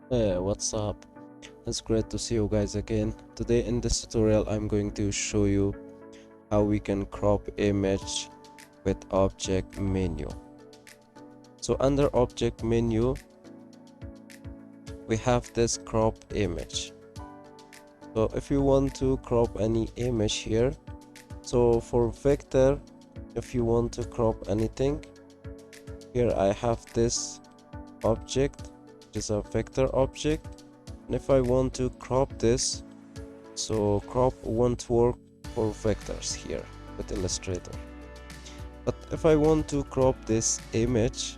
Hey, what's up? It's great to see you guys again. Today in this tutorial I'm going to show you how we can crop image with object menu. So under object menu we have this crop image. So if you want to crop any image here, so for vector, if you want to crop anything, here I have this object, which is a vector object, and if I want to crop this, so crop won't work for vectors here with Illustrator. But if I want to crop this image,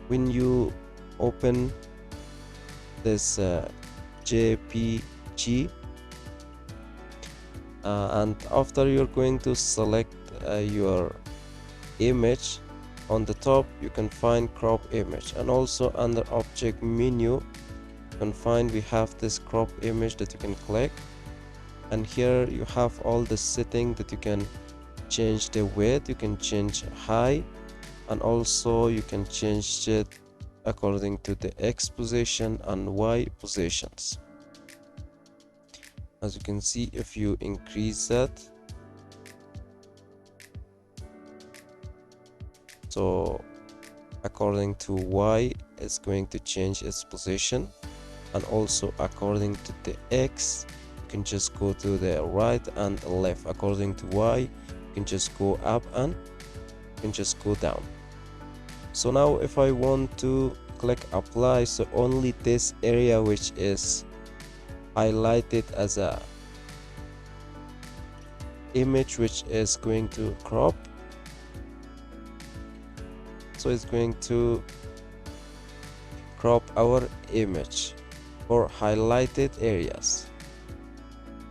when you open this JPG, and after you're going to select your image, on the top you can find crop image, and also under object menu you can find we have this crop image that you can click, and here you have all the setting that you can change the width, you can change height, and also you can change it according to the X position and Y positions. As you can see, if you increase that, so according to Y it's going to change its position, and also according to the X you can just go to the right and left. According to Y you can just go up and you can just go down. So now if I want to click apply, so only this area which is highlighted as a image which is going to crop, so it's going to crop our image for highlighted areas.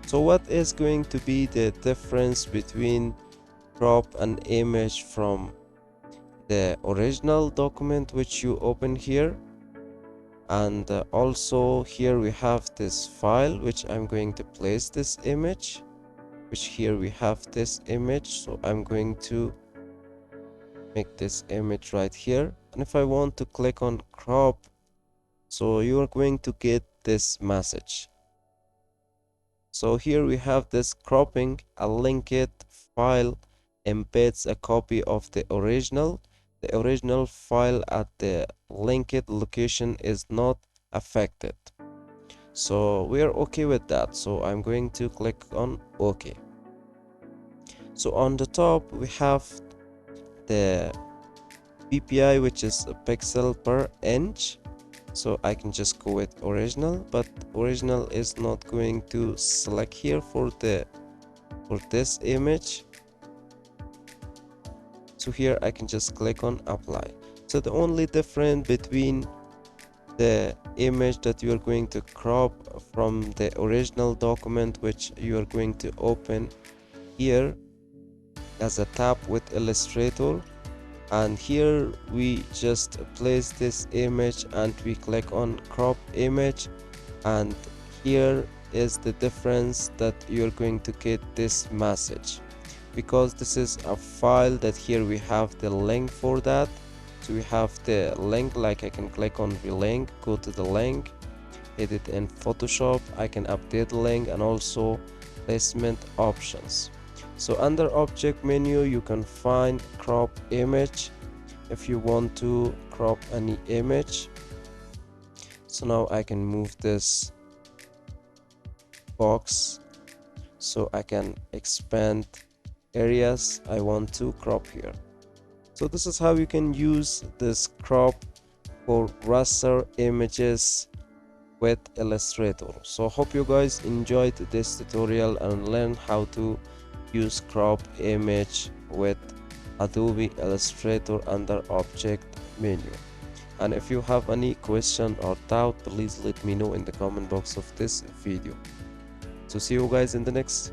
So what is going to be the difference between crop an image from the original document which you open here, and also here we have this file which I'm going to place this image, which here we have this image, so I'm going to make this image right here, and if I want to click on crop, so you are going to get this message. So here we have this cropping, a linked file embeds a copy of the original. The original file at the linked location is not affected. So we are okay with that. So I'm going to click on OK. So on the top we have the PPI, which is a pixel per inch. So I can just go with original, but original is not going to select here for this image. So here I can just click on apply. So the only difference between the image that you are going to crop from the original document which you are going to open here as a tab with Illustrator, and here we just place this image and we click on crop image, and here is the difference that you're going to get this message, because this is a file that here we have the link for that. So we have the link, like I can click on the link, go to the link, edit in Photoshop, I can update the link, and also placement options. So under object menu you can find crop image if you want to crop any image. So now I can move this box so I can expand areas I want to crop here. So this is how you can use this crop for raster images with Illustrator. So hope you guys enjoyed this tutorial and learn how to use crop image with Adobe Illustrator under object menu. And if you have any question or doubt, please let me know in the comment box of this video. So see you guys in the next